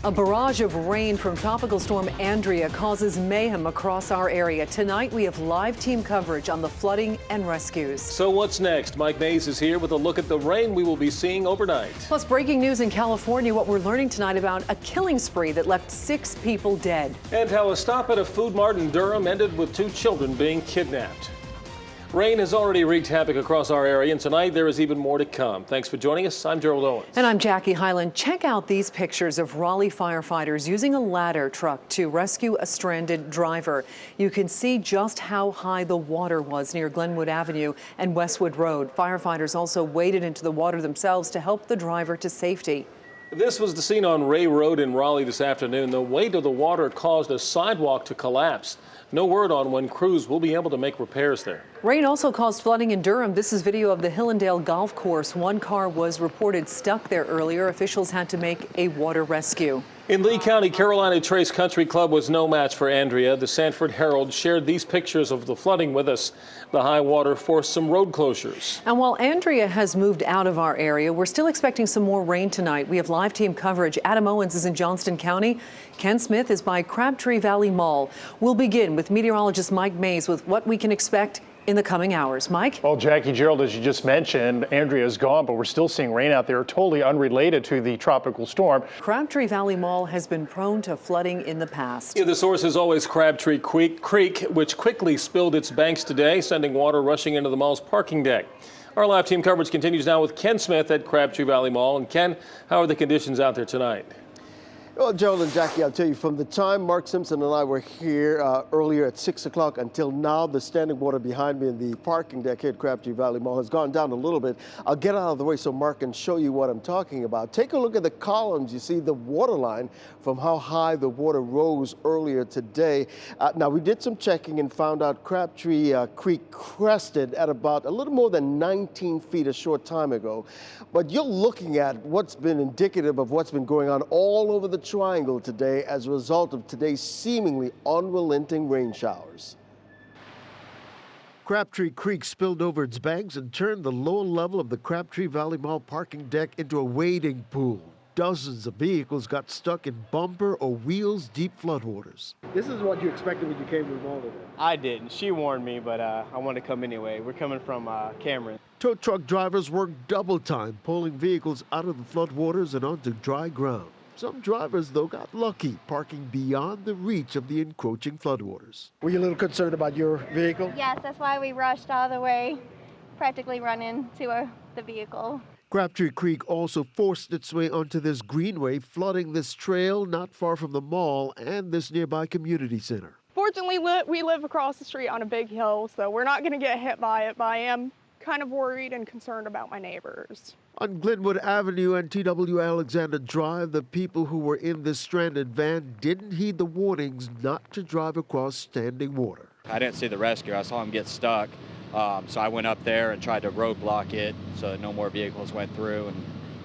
A barrage of rain from Tropical Storm Andrea causes mayhem across our area. Tonight, we have live team coverage on the flooding and rescues. So what's next? Mike Mays is here with a look at the rain we will be seeing overnight. Plus, breaking news in California, what we're learning tonight about a killing spree that left 6 people dead. And how a stop at a food mart in Durham ended with 2 children being kidnapped. Rain has already wreaked havoc across our area, and tonight there is even more to come. Thanks for joining us. I'm Gerald Owens. And I'm Jackie Hyland. Check out these pictures of Raleigh firefighters using a ladder truck to rescue a stranded driver. You can see just how high the water was near Glenwood Avenue and Westwood Road. Firefighters also waded into the water themselves to help the driver to safety. This was the scene on Ray Road in Raleigh this afternoon. The weight of the water caused a sidewalk to collapse. No word on when crews will be able to make repairs there. Rain also caused flooding in Durham. This is video of the Hillendale Golf Course. One car was reported stuck there earlier. Officials had to make a water rescue. In Lee County, Carolina Trace Country Club was no match for Andrea. The Sanford Herald shared these pictures of the flooding with us. The high water forced some road closures. And while Andrea has moved out of our area, we're still expecting some more rain tonight. We have live team coverage. Adam Owens is in Johnston County. Ken Smith is by Crabtree Valley Mall. We'll begin with meteorologist Mike Mays with what we can expect in the coming hours. Mike? Well, Jackie, Gerald, as you just mentioned, Andrea is gone, but we're still seeing rain out there, totally unrelated to the tropical storm. Crabtree Valley Mall has been prone to flooding in the past. Yeah, the source is always Crabtree Creek, which quickly spilled its banks today, sending water rushing into the mall's parking deck. Our live team coverage continues now with Ken Smith at Crabtree Valley Mall. And Ken, how are the conditions out there tonight? Well, Gerald and Jackie, I'll tell you, from the time Mark Simpson and I were here earlier at 6 o'clock until now, the standing water behind me in the parking deck here at Crabtree Valley Mall has gone down a little bit. I'll get out of the way so Mark can show you what I'm talking about. Take a look at the columns. You see the water line from how high the water rose earlier today. Now, we did some checking and found out Crabtree Creek crested at about a little more than 19 feet a short time ago. But you're looking at what's been indicative of what's been going on all over the Triangle today as a result of today's seemingly unrelenting rain showers. Crabtree Creek spilled over its banks and turned the lower level of the Crabtree Valley Mall parking deck into a wading pool. Dozens of vehicles got stuck in bumper or wheels deep floodwaters. This is what you expected when you came to the mall today. I didn't. She warned me, but I wanted to come anyway. We're coming from Cameron. Tow truck drivers worked double time pulling vehicles out of the floodwaters and onto dry ground. Some drivers, though, got lucky, parking beyond the reach of the encroaching floodwaters. Were you a little concerned about your vehicle? Yes, that's why we rushed all the way, practically run into the vehicle. Crabtree Creek also forced its way onto this greenway, flooding this trail not far from the mall and this nearby community center. Fortunately, we live across the street on a big hill, so we're not going to get hit by it, but I am kind of worried and concerned about my neighbors. On Glenwood Avenue and TW Alexander Drive, the people who were in this stranded van didn't heed the warnings not to drive across standing water. I didn't see the rescue. I saw him get stuck, so I went up there and tried to roadblock it so that no more vehicles went through and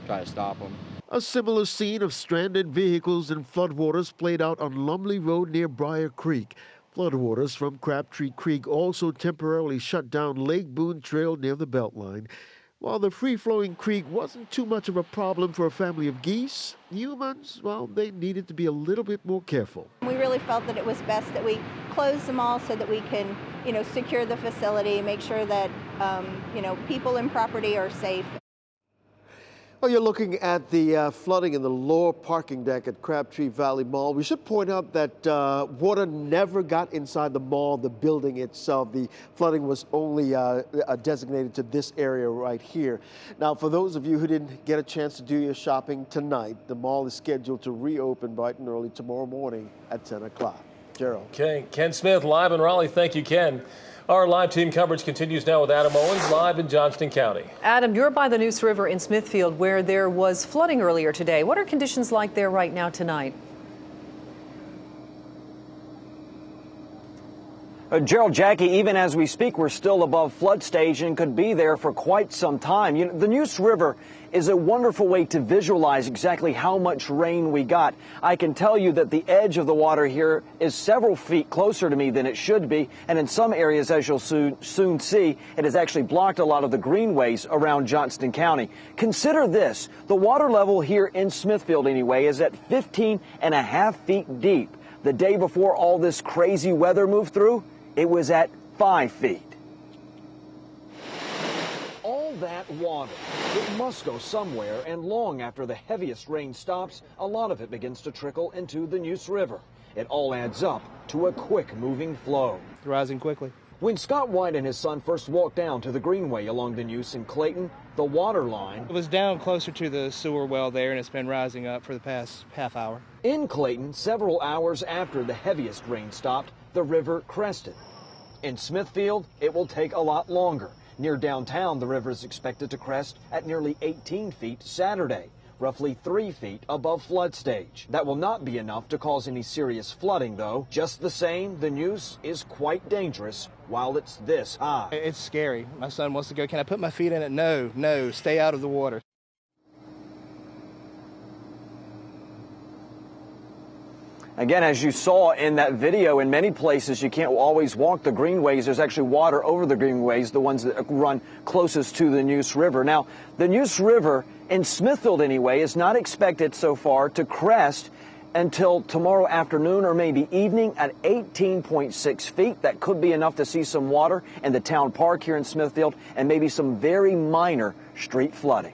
try to stop them. A similar scene of stranded vehicles and floodwaters played out on Lumley Road near Briar Creek. Floodwaters from Crabtree Creek also temporarily shut down Lake Boone Trail near the Beltline. While the free-flowing creek wasn't too much of a problem for a family of geese, humans, well, they needed to be a little bit more careful. We really felt that it was best that we close them all so that we can, secure the facility, make sure that, people and property are safe. Well, you're looking at the flooding in the lower parking deck at Crabtree Valley Mall. We should point out that water never got inside the mall, the building itself. The flooding was only designated to this area right here. Now, for those of you who didn't get a chance to do your shopping tonight, the mall is scheduled to reopen bright and early tomorrow morning at 10 o'clock. Gerald. Okay, Ken Smith live in Raleigh. Thank you, Ken. Our live team coverage continues now with Adam Owens live in Johnston County. Adam, you're by the Neuse River in Smithfield where there was flooding earlier today. What are conditions like there right now tonight? Gerald, Jackie, even as we speak, we're still above flood stage and could be there for quite some time. You know, the Neuse River is a wonderful way to visualize exactly how much rain we got. I can tell you that the edge of the water here is several feet closer to me than it should be, and in some areas, as you'll soon see, it has actually blocked a lot of the greenways around Johnston County. Consider this, the water level here in Smithfield anyway is at 15.5 feet deep. The day before all this crazy weather moved through, it was at 5 feet. All that water, it must go somewhere, and long after the heaviest rain stops, a lot of it begins to trickle into the Neuse River. It all adds up to a quick-moving flow. It's rising quickly. When Scott White and his son first walked down to the greenway along the Neuse in Clayton, the water line... It was down closer to the sewer well there, and it's been rising up for the past half hour. In Clayton, several hours after the heaviest rain stopped, the river crested. In Smithfield, it will take a lot longer. Near downtown, the river is expected to crest at nearly 18 feet Saturday, roughly 3 feet above flood stage. That will not be enough to cause any serious flooding, though. Just the same, the Neuse is quite dangerous while it's this high. It's scary. My son wants to go, can I put my feet in it? No, no, stay out of the water. Again, as you saw in that video, in many places you can't always walk the greenways. There's actually water over the greenways, the ones that run closest to the Neuse River. Now, the Neuse River, in Smithfield anyway, is not expected so far to crest until tomorrow afternoon or maybe evening at 18.6 feet. That could be enough to see some water in the town park here in Smithfield and maybe some very minor street flooding.